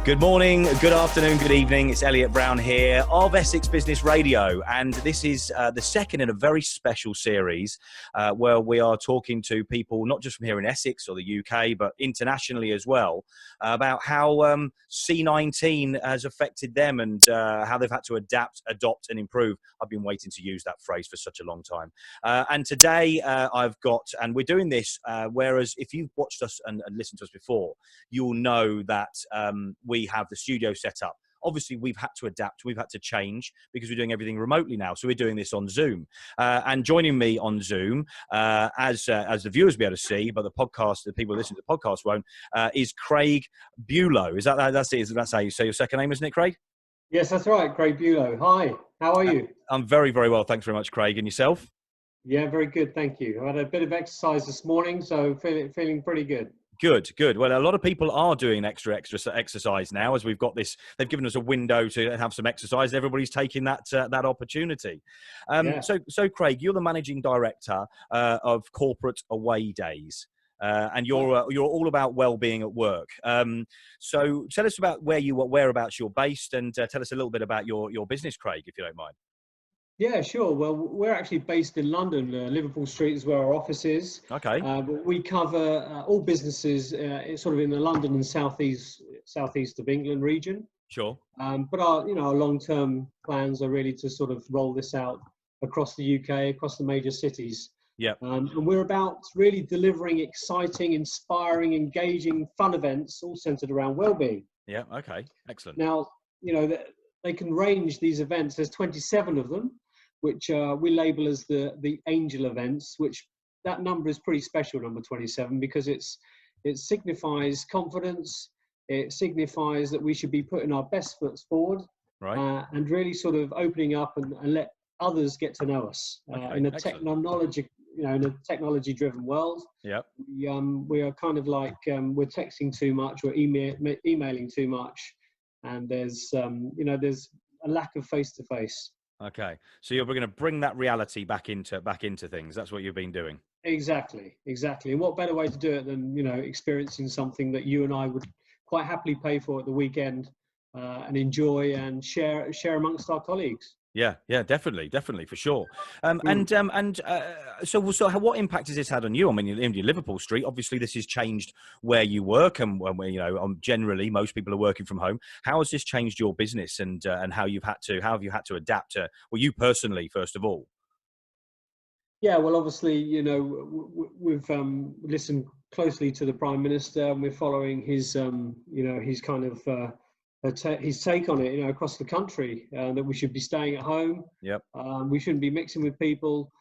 Good morning, good afternoon, good evening. It's Elliot Brown here of Essex Business Radio, and this is the second in a very special series where we are talking to people not just from here in Essex or the UK, but internationally as well, about how C-19 has affected them and how they've had to adapt, adopt and improve. I've been waiting to use that phrase for such a long time. And today I've got, and we're doing this, whereas if you've watched us and listened to us before, you'll know that we have the studio set up. Obviously, we've had to adapt. We've had to change because we're doing everything remotely now. So we're doing this on Zoom. And joining me on Zoom, as the viewers will be able to see, but the people who listen to the podcast won't, is Craig Bulow. That's it? That's how you say your second name, isn't it, Craig? Yes, that's right. Craig Bulow. Hi, how are you? I'm very, very well. Thanks very much, Craig. And yourself? Yeah, very good. Thank you. I had a bit of exercise this morning, so feeling pretty good. Good. Well, a lot of people are doing extra exercise now, as we've got this. They've given us a window to have some exercise, and everybody's taking that opportunity. So, Craig, you're the managing director of Corporate Away Days, and you're all about well-being at work. So, tell us about whereabouts you're based, and tell us a little bit about your business, Craig, if you don't mind. Yeah, sure. Well, we're actually based in London. Liverpool Street is where our office is. Okay. But we cover all businesses sort of in the London and southeast of England region. Sure. But our long-term plans are really to sort of roll this out across the UK, across the major cities. Yeah. And we're about really delivering exciting, inspiring, engaging, fun events, all centered around well-being. Yeah. Okay. Excellent. Now, they can range these events. There's 27 of them, which we label as the angel events, which that number is pretty special, number 27, because it signifies confidence. It signifies that we should be putting our best foot forward, right, and really sort of opening up and let others get to know us in a technology-driven world. Yeah. We are kind of like we're texting too much, or emailing too much, and there's a lack of face-to-face. Okay, so you're going to bring that reality back into things. That's what you've been doing. Exactly. And what better way to do it than experiencing something that you and I would quite happily pay for at the weekend and enjoy and share amongst our colleagues. Yeah, definitely, for sure. So what impact has this had on you? I mean, in your Liverpool Street, obviously this has changed where you work, and generally most people are working from home. How has this changed your business, and how have you had to adapt to? Well, you personally, first of all. Yeah, well, obviously, we've listened closely to the Prime Minister, and we're following his kind of. His take on it, across the country, that we should be staying at home. Yep. We shouldn't be mixing with people.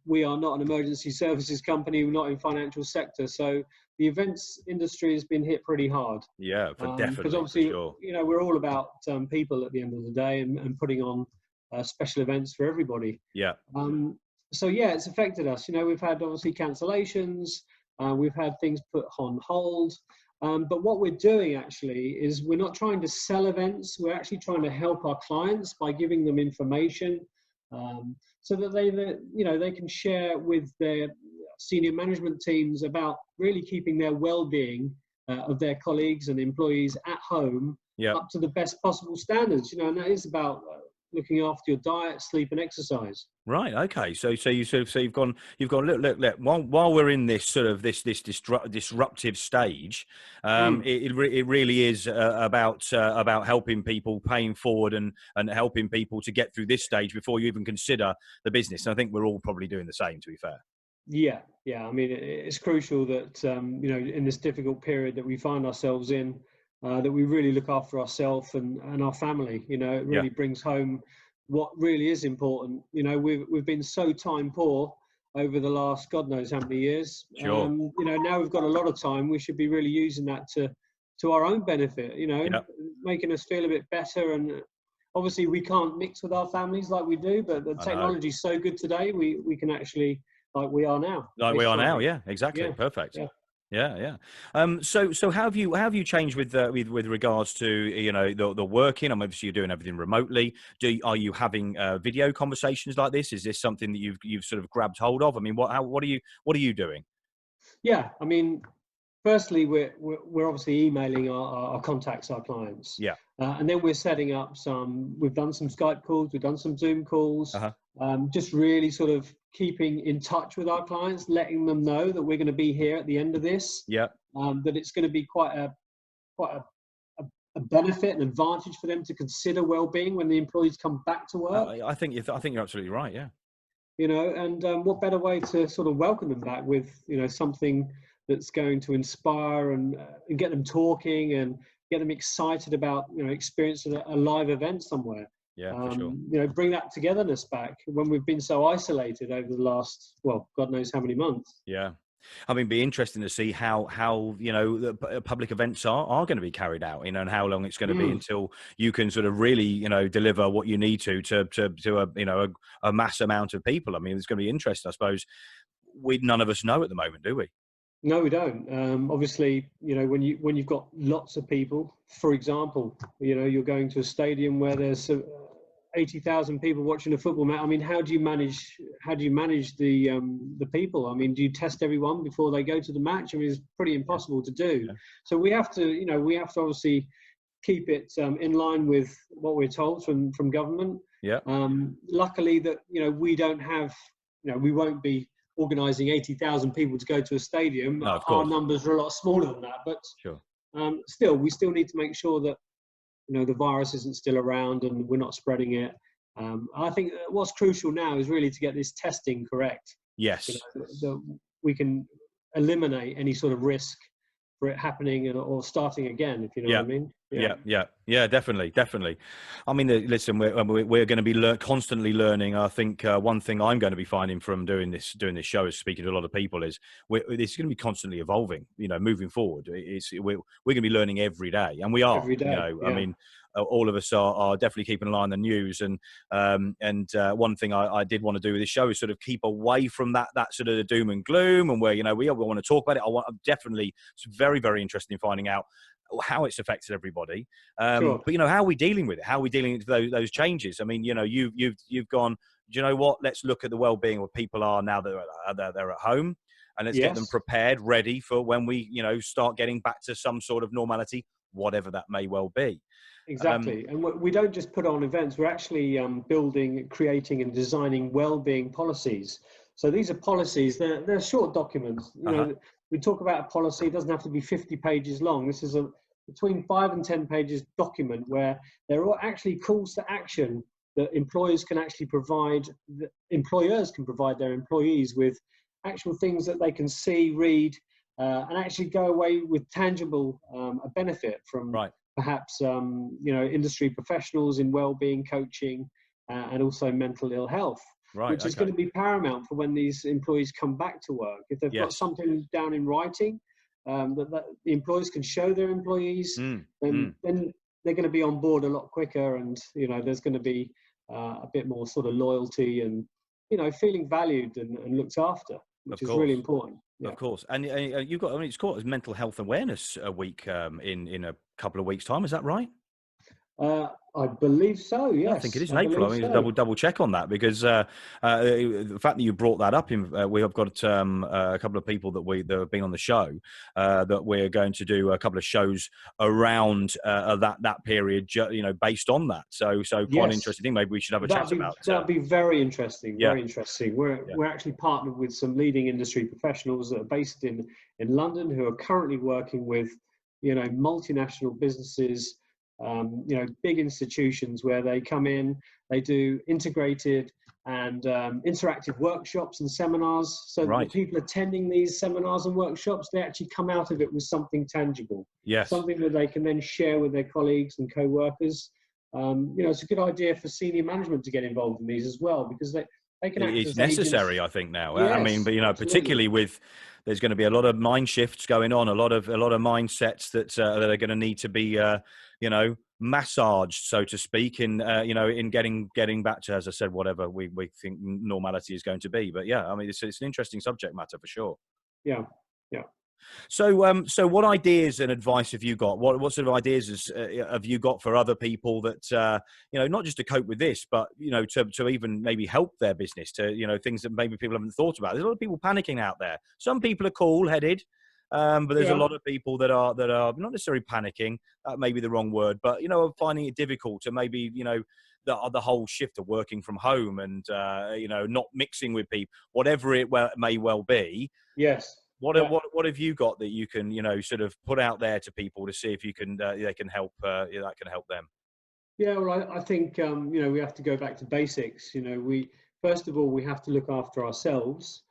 We are not an emergency services company. We're not in financial sector. So the events industry has been hit pretty hard. Yeah, definitely. Because obviously, sure. We're all about people at the end of the day, and putting on special events for everybody. Yeah. So yeah, it's affected us. We've had obviously cancellations. We've had things put on hold. But what we're doing actually is we're not trying to sell events. We're actually trying to help our clients by giving them information so that they can share with their senior management teams about really keeping their well-being of their colleagues and employees at home up to the best possible standards. And that is about looking after your diet, sleep, and exercise. Right. Okay. So you've gone. Look. While we're in this sort of this disruptive stage, it really is about helping people, paying forward, and helping people to get through this stage before you even consider the business. And I think we're all probably doing the same, to be fair. Yeah. I mean, it's crucial that in this difficult period that we find ourselves in, that we really look after ourselves and our family. It really brings home what really is important. We've been so time poor over the last God knows how many years. Sure. Now we've got a lot of time. We should be really using that to our own benefit. Making us feel a bit better. And obviously we can't mix with our families like we do, but the technology is so good today. We can actually, like we are now. Yeah, exactly. Yeah. Perfect. Yeah. So how have you changed with regards to the working? I mean, obviously you're doing everything remotely. Are you having video conversations like this? Is this something that you've sort of grabbed hold of? I mean, what are you doing? Yeah, I mean, firstly, we're obviously emailing our contacts, our clients. Yeah. And then we're setting up we've done some Skype calls, we've done some Zoom calls, just really sort of keeping in touch with our clients, letting them know that we're going to be here at the end of this, Yeah. that it's going to be quite a benefit and advantage for them to consider well-being when the employees come back to work. I think you're absolutely right. Yeah. And what better way to sort of welcome them back with, something that's going to inspire and get them talking and get them excited about, experiencing a live event somewhere. Yeah, for sure. Bring that togetherness back when we've been so isolated over the last, well, God knows how many months. Yeah. I mean, be interesting to see how the public events are going to be carried out, and how long it's going to be until you can sort of really, deliver what you need to a mass amount of people. I mean, it's going to be interesting, I suppose. None of us know at the moment, do we? No, we don't. Obviously, when you've got lots of people, for example, you're going to a stadium where there's 80,000 people watching a football match. I mean, how do you manage the people? I mean, do you test everyone before they go to the match? I mean, it's pretty impossible to do. Yeah. So we have to obviously keep it in line with what we're told from government. Yeah. Luckily that, we don't have, we won't be organising 80,000 people to go to a stadium. No, of course. Our numbers are a lot smaller than that, but sure. We still need to make sure that the virus isn't still around and we're not spreading it. I think what's crucial now is really to get this testing correct. Yes. That we can eliminate any sort of risk for it happening or starting again, if you know what I mean. Yeah, definitely. I mean, listen, we're going to be constantly learning. I think one thing I'm going to be finding from doing this show is speaking to a lot of people is it's going to be constantly evolving. Moving forward, we're going to be learning every day, and we are. Every day. I mean, all of us are definitely keeping an eye on the news, and one thing I did want to do with this show is sort of keep away from that sort of doom and gloom, and where we want to talk about it. I'm definitely very, very interested in finding out how it's affected everybody, sure. But how are we dealing with it? How are we dealing with those changes? I mean, you've gone, do you know what? Let's look at the well-being of people are now that they're at home, and let's get them prepared, ready for when we start getting back to some sort of normality, whatever that may well be. Exactly. And we don't just put on events, we're actually building, creating and designing well-being policies. So these are policies, they're short documents. We talk about a policy, it doesn't have to be 50 pages long. This is a between 5 and 10 pages document where there are actually calls to action that employers can actually provide, that employers can provide their employees with actual things that they can see, read, and actually go away with tangible a benefit from perhaps industry professionals in well-being that and also mental ill health. Which is going to be paramount for when these employees come back to work. If they've got something down in writing that the employers can show their employees, then they're going to be on board a lot quicker, and there's going to be a bit more sort of loyalty and feeling valued and looked after, which is really important. Of course, and you've got, it's called Mental Health Awareness Week in a couple of weeks' time. Is that right? I believe so. Yes, I think it is in April. I mean, double check on that, because the fact that you brought that up, we have got a couple of people that have been on the show that we're going to do a couple of shows around that period, based on that. So quite an interesting thing. Maybe we should have a chat about it. That'd be very interesting. Very interesting. We're actually partnered with some leading industry professionals that are based in London, who are currently working with multinational businesses. Big institutions where they come in, they do integrated and interactive workshops and seminars. So the people attending these seminars and workshops, they actually come out of it with something tangible. Yes. Something that they can then share with their colleagues and co-workers. It's a good idea for senior management to get involved in these as well, because they can act it's as necessary, agents. I think now. Yes, I mean, but absolutely. Particularly with, there's going to be a lot of mind shifts going on, a lot of mindsets that are going to need to be massaged, so to speak, in getting back to, as I said, whatever we think normality is going to be. But I mean, it's an interesting subject matter for sure. Yeah. So what ideas and advice have you got? What sort of ideas have you got for other people that not just to cope with this, but to even maybe help their business, to things that maybe people haven't thought about? There's a lot of people panicking out there. Some people are cool-headed, But there's a Yeah. lot of people that are not necessarily panicking. That may be the wrong word, but are finding it difficult to maybe the whole shift of working from home and not mixing with people, whatever it may well be. Yes. What Yeah. what have you got that you can sort of put out there to people to see if you can they can help that can help them? Yeah, well, I think we have to go back to basics. We first of all we have to look after ourselves,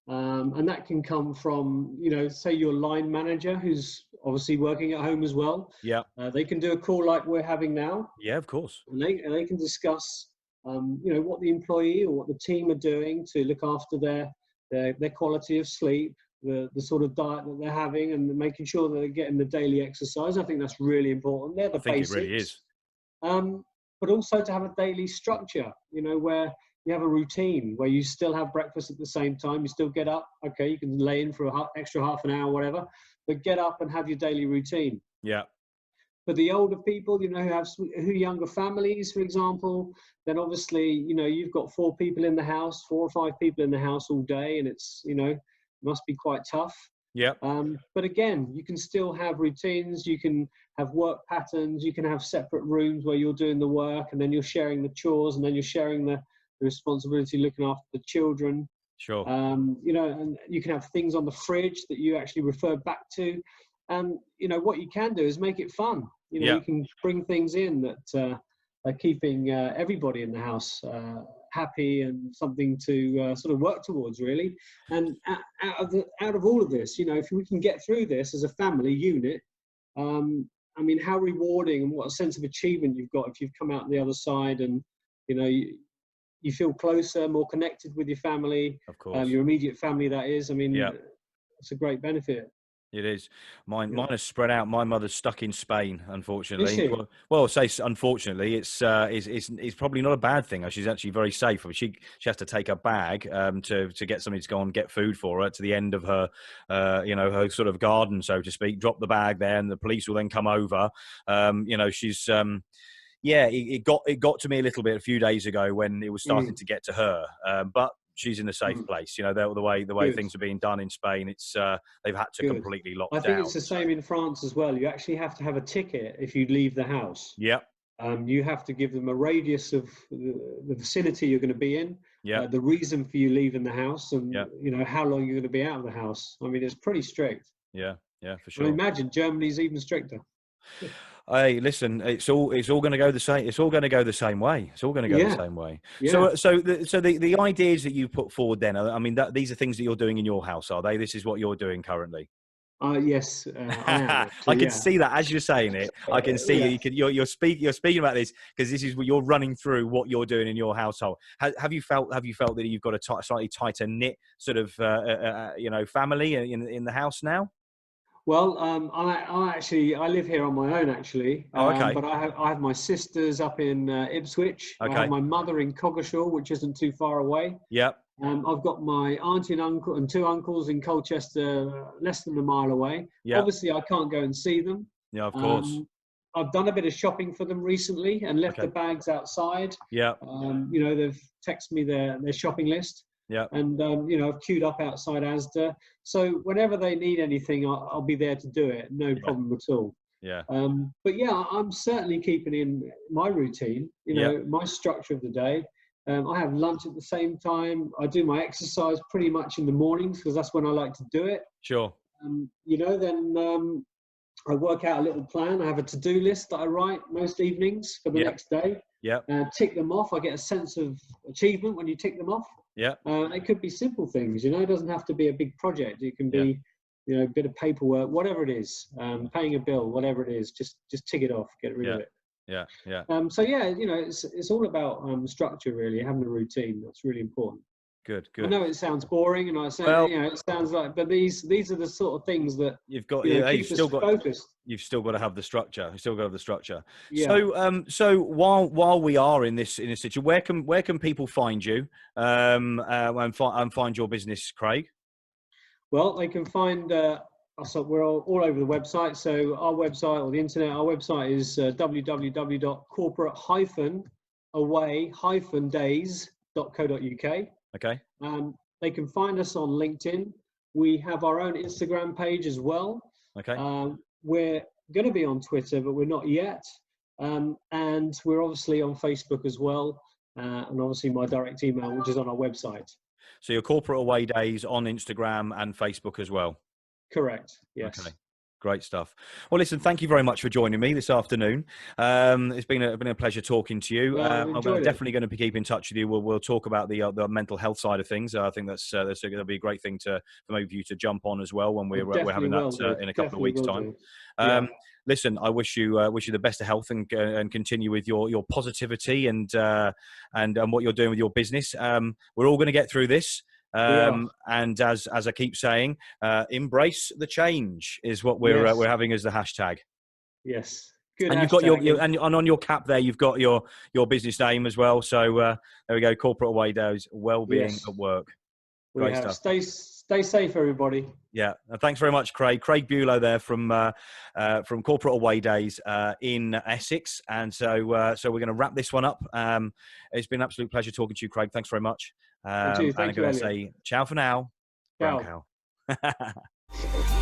and that can come from say your line manager who's obviously working at home as well. Yeah, They can do a call like we're having now, yeah, of course. and they can discuss what the employee or what the team are doing to look after their quality of sleep, the sort of diet that they're having, and making sure that they're getting the daily exercise. I think that's really important. They're I the think it really basics. is. But also to have a daily structure, where you have a routine, where you still have breakfast at the same time, you still get up, okay, you can lay in for extra half an hour, whatever, but get up and have your daily routine. Yeah, For the older people, who younger families, for example, then obviously, you've got 4 people in the house, 4 or 5 people in the house all day, and it's, must be quite tough. yeah, But again, you can still have routines, you can have work patterns, you can have separate rooms where you're doing the work and then you're sharing the chores and then you're sharing the responsibility looking after the children. sure. And you can have things on the fridge that you actually refer back to. And, what you can do is make it fun. Yeah, You can bring things in that are keeping everybody in the house happy and something to sort of work towards, really. And out of all of this, if we can get through this as a family unit, I mean, how rewarding and what a sense of achievement you've got if you've come out the other side and, you feel closer, more connected with your family, of course. your immediate family, that is. I mean, Yeah. it's a great benefit. It is. Mine Yeah. is spread out. My mother's stuck in Spain, Is unfortunately. she? Well, say unfortunately, it's probably not a bad thing. She's actually very safe. I mean, she has to take a bag to get somebody to go and get food for her to the end of her her sort of garden, so to speak. Drop the bag there, and the police will then come over. She's yeah, it got to me a little bit a few days ago when it was starting Mm, to get to her. But she's in a safe mm. place. The way Good, things are being done in Spain, it's they've had to good. completely lock I think it's down. the So same in France as well. You actually have to have a ticket if you leave the house. yeah, You have to give them a radius of the vicinity you're going to be in, yeah, the reason for you leaving the house, and yeah, how long you're going to be out of the house. I mean, it's pretty strict. yeah, yeah, for I sure. imagine Germany's even stricter. Hey, listen, it's all going to go the same. It's all going to go the same way. It's all going to go the Yeah, same way. yeah. So the ideas that you put forward then, I mean, these are things that you're doing in your house, are they? This is what you're doing currently. Yes, I am I actually. can Yeah, see that as you're saying it. I can see yeah. you're speaking about this because this is what you're running through what you're doing in your household. Have you felt that you've got a slightly tighter knit sort of family in the house now? Well, I live here on my own actually, Oh, okay, but I have my sisters up in Ipswich. I have okay, my mother in Coggeshall, which isn't too far away. yep, I've got my auntie and uncle and 2 uncles in Colchester, less than a mile away. yep, Obviously, I can't go and see them. yeah, of course, Um, I've done a bit of shopping for them recently and left the okay, bags outside. yep, They've texted me their shopping list, yep, and I've queued up outside Asda. So whenever they need anything, I'll be there to do it. No yeah, problem at all. yeah, But yeah, I'm certainly keeping in my routine, yep, my structure of the day. I have lunch at the same time. I do my exercise pretty much in the mornings because that's when I like to do it. sure, Then I work out a little plan. I have a to-do list that I write most evenings for the yep, next day. yep, Tick them off. I get a sense of achievement when you tick them off. yep, It could be simple things, it doesn't have to be a big project. It can yep, be, a bit of paperwork, whatever it is, paying a bill, whatever it is, just tick it off, get rid of yeah, it. yeah, yeah. So yeah, it's all about structure, really, having a routine. That's really important. Good, I good. know it sounds boring, and I say, Well, it sounds like, but these are the sort of things that you've got, yeah, keep us focused. you've still got to have the structure. You still got to have the structure. Yeah. So while we are in this situation, where can people find you and find your business, Craig? Well, they can find us. We're all over the website. So our website or the internet, our website is www.corporate-away-days.co.uk. Okay. They can find us on LinkedIn. We have our own Instagram page as well. Okay. We're going to be on Twitter, but we're not yet. And we're obviously on Facebook as well. And obviously my direct email, which is on our website. So your corporate away days on Instagram and Facebook as well? Correct, yes. Okay. Great stuff. Well, listen, thank you very much for joining me this afternoon. It's been a pleasure talking to you. Well, I'm definitely going to keep in touch with you. We'll talk about the mental health side of things. I think that's going to be a great thing for maybe you to jump on as well when we're having that in a couple of weeks' time. Listen, I wish you the best of health and continue with your positivity and what you're doing with your business. We're all going to get through this. And as I keep saying, embrace the change is what we're having as the hashtag. Yes, good. And hashtag. You've got and on your cap there, you've got your business name as well. So there we go. Corporate away days, well-being at work. Great stuff. Stay safe, everybody. Yeah, thanks very much, Craig. Craig Bulow there from Corporate Away Days in Essex, and so we're going to wrap this one up. It's been an absolute pleasure talking to you, Craig. Thanks very much. Thank you, and I'm going to say ciao for now. Ciao. Brown cow.